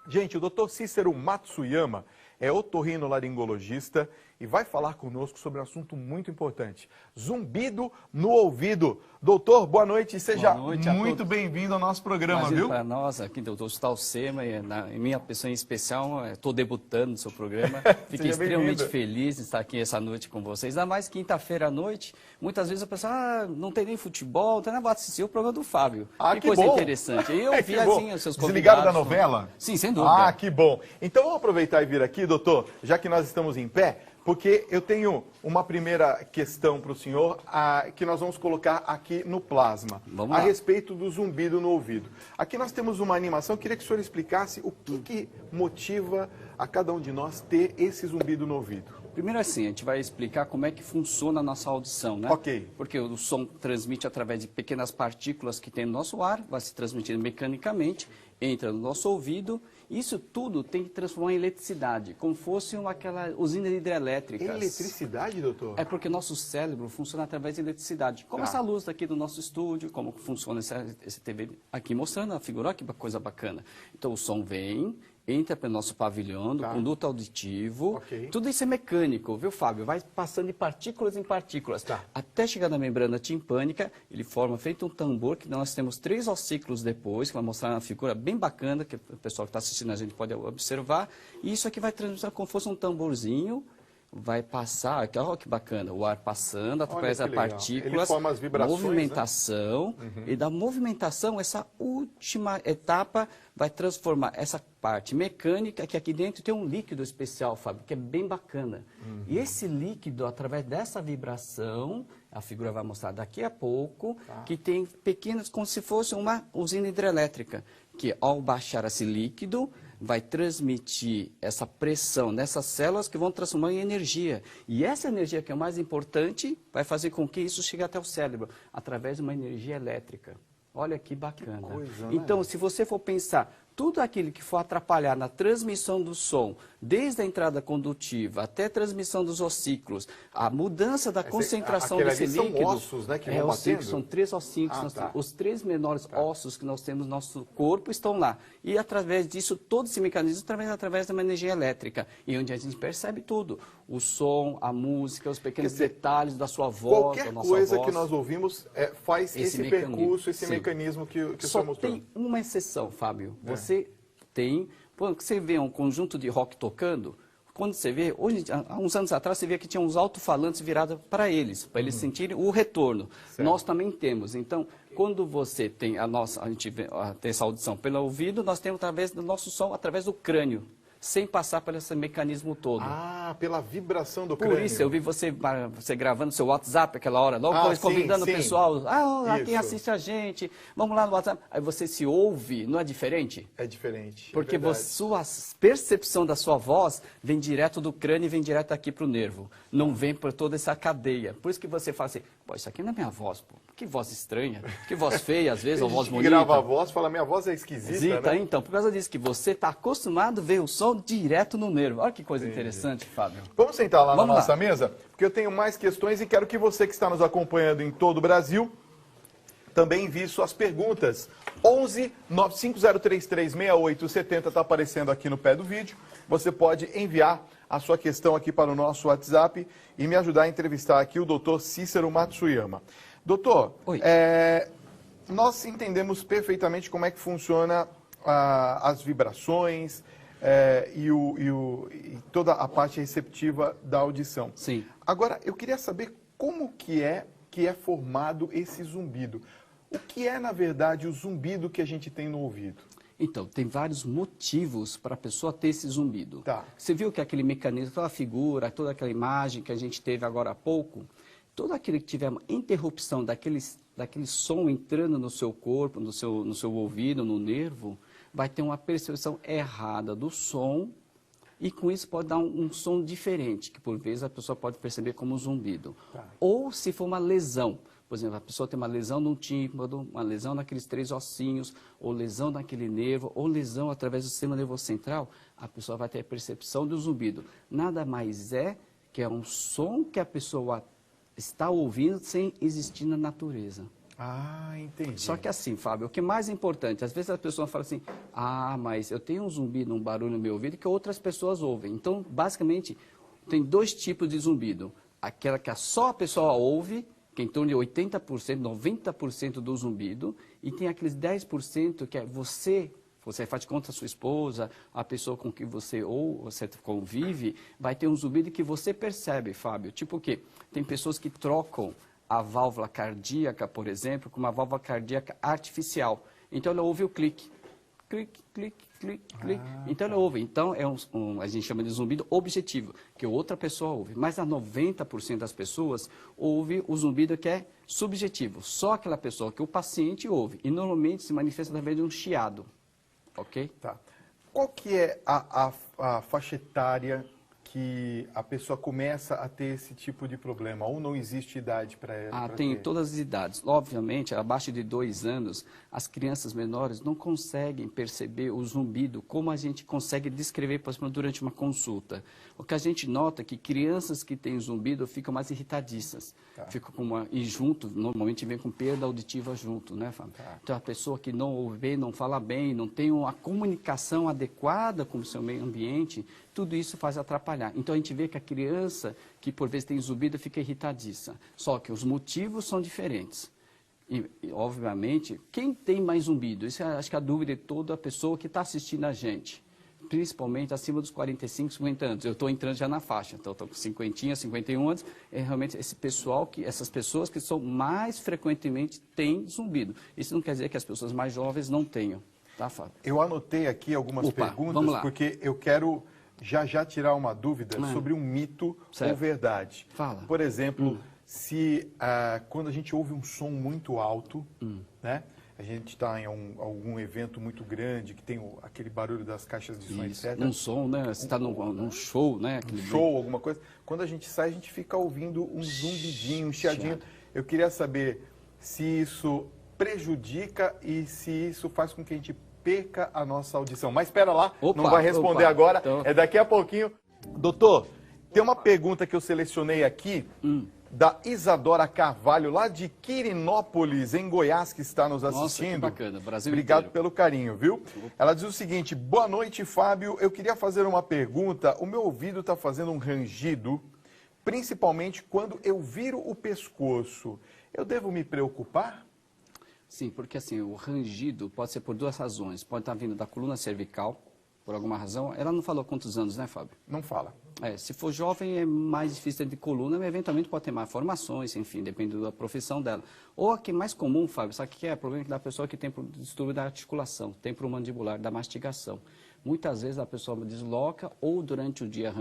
Gente, o Dr. Cícero Matsuyama é otorrinolaringologista e vai falar conosco sobre um assunto muito importante. Zumbido no ouvido. Doutor, boa noite e seja muito bem-vindo ao nosso programa, viu? Para nós, aqui do Hospital SEMA, em minha pessoa em especial, estou debutando no seu programa. Fiquei extremamente feliz de estar aqui essa noite com vocês. Ainda mais quinta-feira à noite, muitas vezes eu penso, não tem nem futebol, não tem nada, vou assistir o programa do Fábio. Que coisa interessante. E eu vi assim os seus convidados. Desligaram da novela? Sim, sem dúvida. Ah, que bom. Então vamos aproveitar e vir aqui, doutor, já que nós estamos em pé, porque eu tenho uma primeira questão para o senhor, que nós vamos colocar aqui no plasma, a respeito do zumbido no ouvido. Aqui nós temos uma animação, queria que o senhor explicasse o que motiva a cada um de nós ter esse zumbido no ouvido. Primeiro assim, a gente vai explicar como é que funciona a nossa audição, né? Ok. Porque o som transmite através de pequenas partículas que tem no nosso ar, vai se transmitindo mecanicamente, entra no nosso ouvido. Isso tudo tem que transformar em eletricidade, como fosse aquela usina hidrelétrica. Eletricidade, doutor? É porque nosso cérebro funciona através de eletricidade. Como essa luz daqui do nosso estúdio, como funciona esse TV aqui mostrando a figura, olha que coisa bacana. Então o som vem, entra pelo nosso pavilhão, do conduto auditivo. Tudo isso é mecânico, viu, Fábio? Vai passando de partículas em partículas. Até chegar na membrana timpânica, ele forma feito um tambor, que nós temos 3 ossículos depois, que vai mostrar uma figura bem bacana, que o pessoal que está assistindo a gente pode observar. E isso aqui vai transmitir como fosse um tamborzinho, vai passar, olha que bacana, o ar passando através das partículas, movimentação, e da movimentação, essa última etapa vai transformar essa parte mecânica, que aqui dentro tem um líquido especial, Fábio, que é bem bacana. E esse líquido, através dessa vibração, a figura vai mostrar daqui a pouco, que tem pequenas, como se fosse uma usina hidrelétrica, que ao baixar esse líquido, vai transmitir essa pressão nessas células que vão transformar em energia. E essa energia, que é o mais importante, vai fazer com que isso chegue até o cérebro, através de uma energia elétrica. Olha que bacana. Que coisa, né? Então, se você for pensar, tudo aquilo que for atrapalhar na transmissão do som, desde a entrada condutiva até a transmissão dos ossículos, a mudança da concentração desse líquido... São ossos, né, que vão batendo? São 3 ossinhos. Os 3 menores ossos que nós temos no nosso corpo estão lá. E através disso, todo esse mecanismo através de uma energia elétrica. E onde a gente percebe tudo. O som, a música, os pequenos detalhes da sua voz, da nossa voz. Qualquer coisa que nós ouvimos faz esse percurso, esse mecanismo que o senhor mostrou. Só tem uma exceção, Fábio. Você tem... Quando você vê um conjunto de rock tocando, quando você vê, hoje, há uns anos atrás, você via que tinha uns alto-falantes virados para eles sentirem o retorno. Certo. Nós também temos. Então, quando você tem a gente tem essa audição pelo ouvido, nós temos através do nosso som, através do crânio, sem passar por esse mecanismo todo. Ah, pela vibração do crânio. Por isso, eu vi você gravando seu WhatsApp aquela hora, logo convidando o pessoal, quem assiste a gente, vamos lá no WhatsApp. Aí você se ouve, não é diferente? É diferente. Porque sua percepção da sua voz vem direto do crânio e vem direto aqui para o nervo. Não vem por toda essa cadeia. Por isso que você fala assim, pô, isso aqui não é minha voz, pô. Que voz estranha, que voz feia às vezes, ou voz bonita. Grava a voz, fala, minha voz é esquisita, né? Então, por causa disso que você está acostumado a ver o som direto no nervo. Olha que coisa interessante, Fábio. Vamos sentar lá na nossa mesa, porque eu tenho mais questões e quero que você que está nos acompanhando em todo o Brasil também envie suas perguntas. 11 95033 6870 está aparecendo aqui no pé do vídeo. Você pode enviar a sua questão aqui para o nosso WhatsApp e me ajudar a entrevistar aqui o Dr. Cícero Matsuyama. Doutor, nós entendemos perfeitamente como é que funciona as vibrações e toda a parte receptiva da audição. Sim. Agora, eu queria saber como que é formado esse zumbido. O que é, na verdade, o zumbido que a gente tem no ouvido? Então, tem vários motivos para a pessoa ter esse zumbido. Você viu que aquele mecanismo, toda a figura, toda aquela imagem que a gente teve agora há pouco, todo aquele que tiver uma interrupção daquele som entrando no seu corpo, no seu ouvido, no nervo, vai ter uma percepção errada do som e com isso pode dar um som diferente, que por vezes a pessoa pode perceber como um zumbido. Ou se for uma lesão, por exemplo, a pessoa tem uma lesão no tímpano, uma lesão naqueles 3 ossinhos, ou lesão naquele nervo, ou lesão através do sistema nervoso central, a pessoa vai ter a percepção do zumbido. Nada mais que é um som que a pessoa está ouvindo sem existir na natureza. Ah, entendi. Só que assim, Fábio, o que é mais importante, às vezes as pessoas falam assim, mas eu tenho um zumbido, um barulho no meu ouvido que outras pessoas ouvem. Então, basicamente, tem dois tipos de zumbido. Aquela que só a pessoa ouve, que é em torno de 80%, 90% do zumbido, e tem aqueles 10% que é você faz de conta a sua esposa, a pessoa com que você convive, vai ter um zumbido que você percebe, Fábio. Tipo o quê? Tem pessoas que trocam a válvula cardíaca, por exemplo, com uma válvula cardíaca artificial. Então, ela ouve o clique. Clique, clique, clique, clique. Então, ela ouve. Então, a gente chama de zumbido objetivo, que outra pessoa ouve. Mas a 90% das pessoas ouve o zumbido que é subjetivo. Só aquela pessoa que o paciente ouve. E, normalmente, se manifesta através de um chiado. Ok? Tá. Qual que é a faixa etária que a pessoa começa a ter esse tipo de problema? Ou não existe idade para ela? Tem ter? todas as idades. Obviamente, abaixo de 2 anos, as crianças menores não conseguem perceber o zumbido como a gente consegue descrever, por exemplo, durante uma consulta. O que a gente nota é que crianças que têm zumbido ficam mais irritadiças. Tá. Ficam e junto, normalmente vem com perda auditiva junto, né, Fábio? Tá. Então, a pessoa que não ouve bem, não fala bem, não tem uma comunicação adequada com o seu meio ambiente, tudo isso faz atrapalhar. Então, a gente vê que a criança, que por vezes tem zumbido, fica irritadiça. Só que os motivos são diferentes. E, obviamente, quem tem mais zumbido? Isso acho que é a dúvida de toda pessoa que está assistindo a gente. Principalmente acima dos 45, 50 anos. Eu estou entrando já na faixa, então estou com 50, 51 anos. É realmente essas pessoas que são mais frequentemente têm zumbido. Isso não quer dizer que as pessoas mais jovens não tenham. Tá, Fábio? Eu anotei aqui algumas perguntas, porque eu quero já tirar uma dúvida sobre um mito ou verdade. Fala. Por exemplo, se quando a gente ouve um som muito alto, né? A gente está em algum evento muito grande, que tem aquele barulho das caixas de som, etc. Um som, né? Você está num show, né? Show, alguma coisa. Quando a gente sai, a gente fica ouvindo um zumbidinho, um chiadinho. Eu queria saber se isso prejudica e se isso faz com que a gente perca a nossa audição. Mas espera lá, não vai responder agora, então... é daqui a pouquinho. Doutor, tem uma pergunta que eu selecionei aqui, da Isadora Carvalho, lá de Quirinópolis, em Goiás, que está nos assistindo. Nossa, que bacana, Brasil Obrigado inteiro. pelo carinho, viu? Ela diz o seguinte: boa noite, Fábio. Eu queria fazer uma pergunta. O meu ouvido está fazendo um rangido, principalmente quando eu viro o pescoço. Eu devo me preocupar? Sim, porque assim, o rangido pode ser por 2 razões. Pode estar vindo da coluna cervical, por alguma razão. Ela não falou quantos anos, né, Fábio? Não fala. Se for jovem é mais difícil de coluna, mas eventualmente pode ter mais formações, enfim, depende da profissão dela. Ou a que é mais comum, Fábio, sabe o que é? O problema da pessoa que tem distúrbio da articulação, temporomandibular, da mastigação. Muitas vezes a pessoa desloca ou durante o dia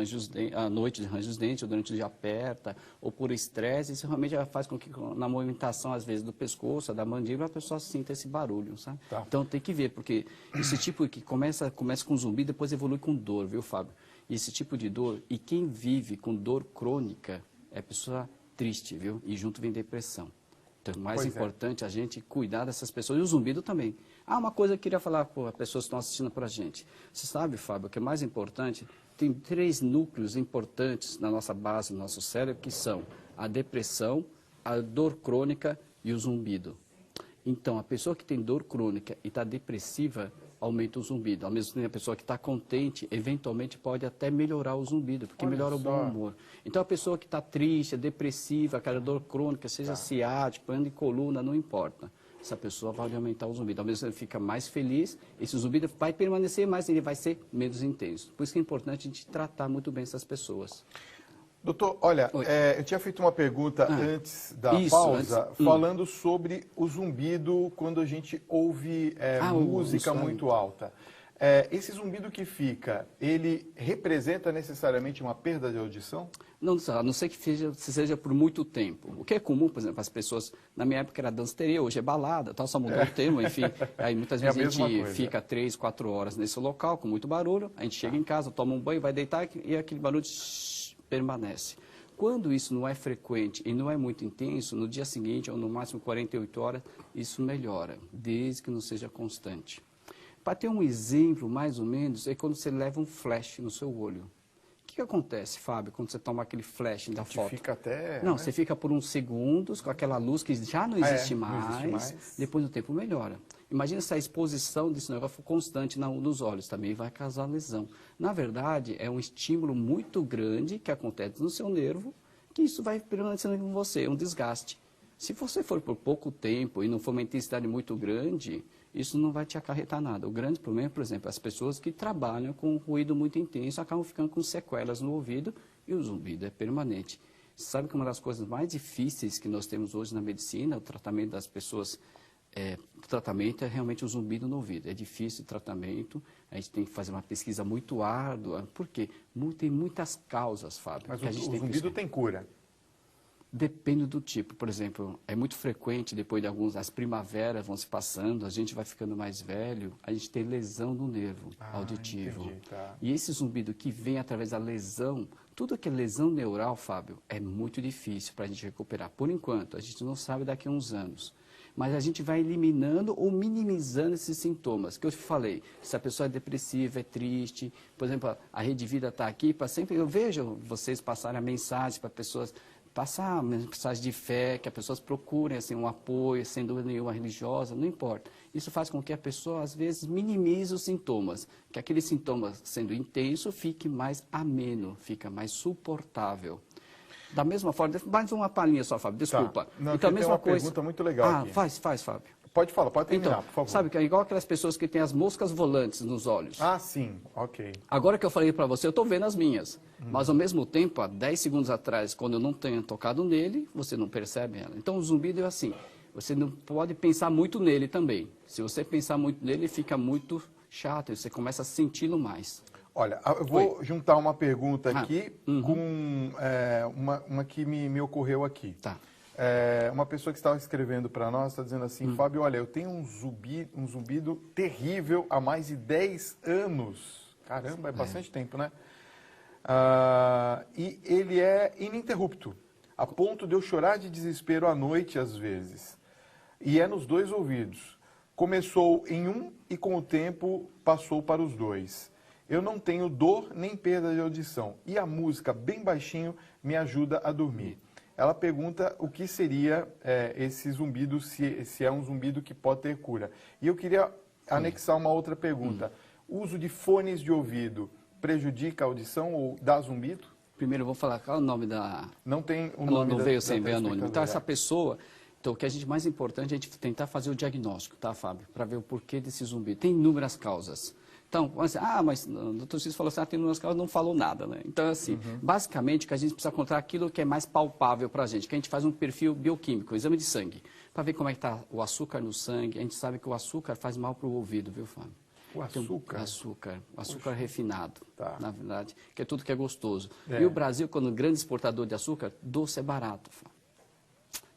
à noite arranja os dentes, ou durante o dia aperta, ou por estresse. Isso realmente faz com que na movimentação, às vezes, do pescoço, da mandíbula, a pessoa sinta esse barulho, sabe? Tá. Então tem que ver, porque esse tipo que começa com zumbi, depois evolui com dor, viu, Fábio? E esse tipo de dor, e quem vive com dor crônica é pessoa triste, viu? E junto vem depressão. Então, o mais importante é a gente cuidar dessas pessoas. E o zumbido também. Uma coisa que eu queria falar com as pessoas que estão assistindo para a gente. Você sabe, Fábio, que é mais importante, tem 3 núcleos importantes na nossa base, no nosso cérebro, que são a depressão, a dor crônica e o zumbido. Então, a pessoa que tem dor crônica e está depressiva, aumenta o zumbido. Ao mesmo tempo, a pessoa que está contente, eventualmente pode até melhorar o zumbido, porque melhora o bom humor. Então, a pessoa que está triste, depressiva, aquela dor crônica, seja ciático, problema de coluna, não importa. Essa pessoa vai aumentar o zumbido. Ao mesmo tempo, ele fica mais feliz, esse zumbido vai permanecer, mas ele vai ser menos intenso. Por isso que é importante a gente tratar muito bem essas pessoas. Doutor, olha, eu tinha feito uma pergunta antes da pausa, falando sobre o zumbido quando a gente ouve música muito alta. Esse zumbido que fica, ele representa necessariamente uma perda de audição? Não, a não ser que seja por muito tempo. O que é comum, por exemplo, as pessoas, na minha época era danceteria, hoje é balada, tal, só mudou o termo, enfim. Aí muitas vezes a gente fica 3, 4 horas nesse local com muito barulho, a gente chega em casa, toma um banho, vai deitar e aquele barulho permanece. Quando isso não é frequente e não é muito intenso, no dia seguinte, ou no máximo 48 horas, isso melhora, desde que não seja constante. Para ter um exemplo, mais ou menos, é quando você leva um flash no seu olho. que acontece, Fábio, quando você toma aquele flash da foto? Fica até... Não, né? você fica por uns segundos com aquela luz que já não existe, mais, depois o tempo melhora. Imagina se a exposição desse negócio for constante nos olhos, também vai causar lesão. Na verdade, é um estímulo muito grande que acontece no seu nervo, que isso vai permanecendo com você, um desgaste. Se você for por pouco tempo e não for uma intensidade muito grande, isso não vai te acarretar nada. O grande problema, por exemplo, as pessoas que trabalham com ruído muito intenso acabam ficando com sequelas no ouvido e o zumbido é permanente. Você sabe que uma das coisas mais difíceis que nós temos hoje na medicina, o tratamento das pessoas, o tratamento é realmente o zumbido no ouvido. É difícil o tratamento, a gente tem que fazer uma pesquisa muito árdua. Por quê? Tem muitas causas, Fábio. Mas o zumbido tem cura? Depende do tipo. Por exemplo, é muito frequente, depois de as primaveras vão se passando, a gente vai ficando mais velho, a gente tem lesão no nervo auditivo. Entendi, tá. E esse zumbido que vem através da lesão, tudo que é lesão neural, Fábio, é muito difícil para a gente recuperar. Por enquanto, a gente não sabe daqui a uns anos. Mas a gente vai eliminando ou minimizando esses sintomas. Que eu te falei, se a pessoa é depressiva, é triste, por exemplo, a Rede Vida está aqui para sempre... Eu vejo vocês passarem a mensagem para pessoas... Passar mensagem de fé, que as pessoas procurem assim, um apoio, sem dúvida nenhuma religiosa, não importa. Isso faz com que a pessoa, às vezes, minimize os sintomas. Que aquele sintoma, sendo intenso, fique mais ameno, fica mais suportável. Da mesma forma, mais uma palhinha só, Fábio, desculpa. Tá. Não, então, a tem mesma uma coisa... pergunta muito legal aqui. Faz, Fábio. Pode falar, pode terminar, então, por favor. Sabe que é igual aquelas pessoas que têm as moscas volantes nos olhos. Ah, sim, ok. Agora que eu falei para você, eu estou vendo as minhas. Mas, ao mesmo tempo, há 10 segundos atrás, quando eu não tenho tocado nele, você não percebe ela. Então, o zumbido é assim. Você não pode pensar muito nele também. Se você pensar muito nele, fica muito chato. E você começa a senti-lo mais. Olha, eu vou juntar uma pergunta aqui com uma que me ocorreu aqui. Tá. Uma pessoa que estava escrevendo para nós está dizendo assim, Fábio, olha, eu tenho um zumbido terrível há mais de 10 anos. Caramba, é bastante tempo, né? E ele é ininterrupto, a ponto de eu chorar de desespero à noite às vezes. E é nos dois ouvidos. Começou em um e com o tempo passou para os dois. Eu não tenho dor nem perda de audição. E a música bem baixinho me ajuda a dormir. Ela pergunta o que seria esse zumbido, se é um zumbido que pode ter cura. E eu queria anexar uma outra pergunta. O uso de fones de ouvido prejudica a audição ou dá zumbido? Primeiro eu vou falar qual é o nome da... Não tem o nome não da... veio sem ver anônimo. Então, essa pessoa... Então, o que a gente mais importante é a gente tentar fazer o diagnóstico, tá, Fábio? Para ver o porquê desse zumbido. Tem inúmeras causas. Então, mas o doutor Cícero falou assim, tem inúmeras causas, não falou nada, né? Então, assim, basicamente, que a gente precisa encontrar aquilo que é mais palpável para a gente, que a gente faz um perfil bioquímico, um exame de sangue, para ver como é que está o açúcar no sangue. A gente sabe que o açúcar faz mal para o ouvido, viu, Fábio? O açúcar? O açúcar refinado, tá. na verdade, que é tudo que é gostoso. E o Brasil, quando grande exportador de açúcar, doce é barato, Fábio.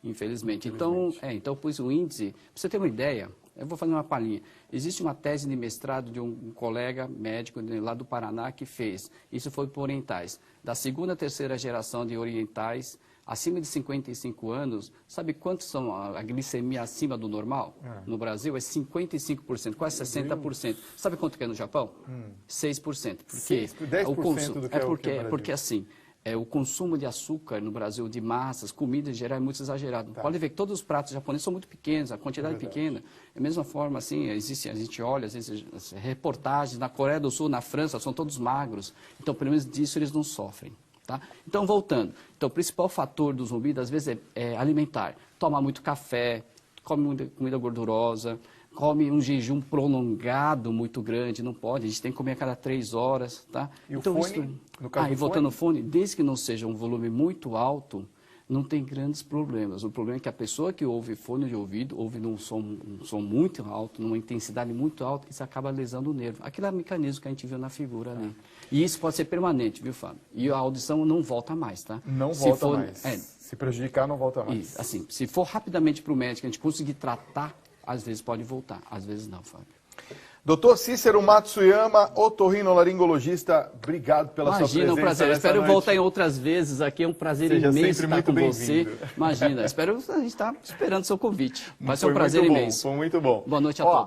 Infelizmente. Então, pois o índice, para você ter uma ideia, eu vou fazer uma palhinha. Existe uma tese de mestrado de um colega médico lá do Paraná que fez, isso foi por orientais, da segunda, terceira geração de orientais, acima de 55 anos, sabe quantos são a glicemia acima do normal? No Brasil é 55%, quase 60%. Sabe quanto que é no Japão? 6%. Porque 10% do que é porque assim, o consumo de açúcar no Brasil, de massas, comida em geral, é muito exagerado. Tá. Pode ver que todos os pratos japoneses são muito pequenos, a quantidade é pequena. Da mesma forma, assim, a gente olha, às vezes, as reportagens na Coreia do Sul, na França, são todos magros. Então, pelo menos disso, eles não sofrem. Tá? Então, voltando. Então, o principal fator do zumbido, às vezes, é alimentar. Toma muito café, come muita comida gordurosa, come um jejum prolongado muito grande, não pode, a gente tem que comer a cada 3 horas, tá? E então, o fone, no caso do voltando ao fone, desde que não seja um volume muito alto, não tem grandes problemas. O problema é que a pessoa que ouve fone de ouvido, ouve num som muito alto, numa intensidade muito alta, isso acaba lesando o nervo. Aquele é o mecanismo que a gente viu na figura ali. E isso pode ser permanente, viu, Fábio? E a audição não volta mais, tá? Não volta mais. Se prejudicar, não volta mais. Isso, assim, se for rapidamente para o médico, a gente conseguir tratar, às vezes pode voltar, às vezes não, Fábio. Doutor Cícero Matsuyama, otorrinolaringologista, obrigado pela sua presença. Imagina, um prazer. Espero voltar em outras vezes aqui. É um prazer imenso estar com você. Imagina, a gente está esperando o seu convite. Vai ser um prazer imenso. Foi muito bom. Boa noite a todos.